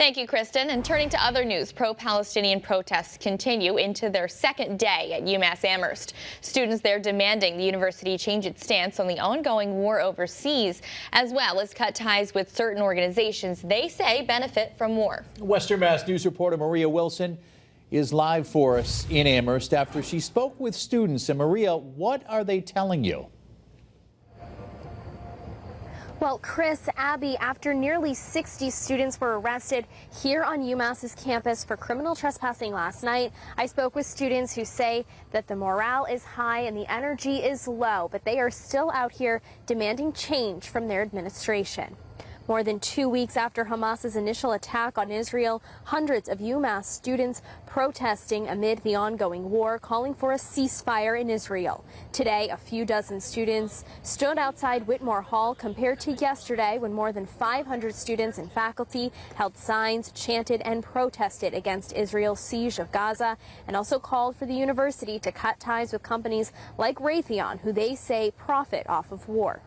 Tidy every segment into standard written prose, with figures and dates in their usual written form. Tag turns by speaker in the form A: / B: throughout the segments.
A: Thank you, Kristen. And turning to other news, pro-Palestinian protests continue into their second day at UMass Amherst. Students there demanding the university change its stance on the ongoing war overseas, as well as cut ties with certain organizations they say benefit from war.
B: Western Mass News reporter Maria Wilson is live for us in Amherst after she spoke with students. And Maria, what are they telling you?
C: Well, Chris, Abby, after nearly 60 students were arrested here on UMass's campus for criminal trespassing last night, I spoke with students who say that the morale is high and the energy is low, but they are still out here demanding change from their administration. More than 2 weeks after Hamas's initial attack on Israel, hundreds of UMass students protesting amid the ongoing war, calling for a ceasefire in Israel. Today, a few dozen students stood outside Whitmore Hall compared to yesterday when more than 500 students and faculty held signs, chanted, and protested against Israel's siege of Gaza, and also called for the university to cut ties with companies like Raytheon, who they say profit off of war.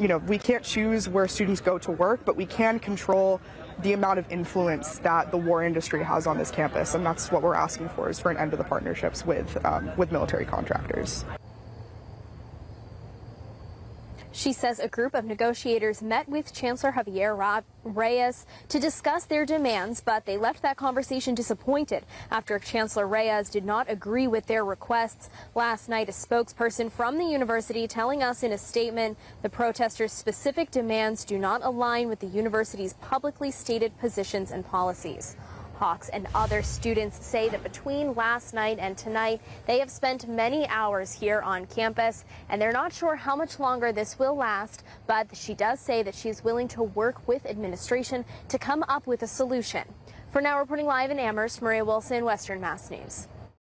D: You know, we can't choose where students go to work, but we can control the amount of influence that the war industry has on this campus, and that's what we're asking for, is for an end to the partnerships with military contractors.
C: She says a group of negotiators met with Chancellor Javier Reyes to discuss their demands, but they left that conversation disappointed after Chancellor Reyes did not agree with their requests. Last night, a spokesperson from the university telling us in a statement the protesters' specific demands do not align with the university's publicly stated positions and policies. Hawks and other students say that between last night and tonight, they have spent many hours here on campus, and they're not sure how much longer this will last, but she does say that she's willing to work with administration to come up with a solution. For now, reporting live in Amherst, Maria Wilson, Western Mass News.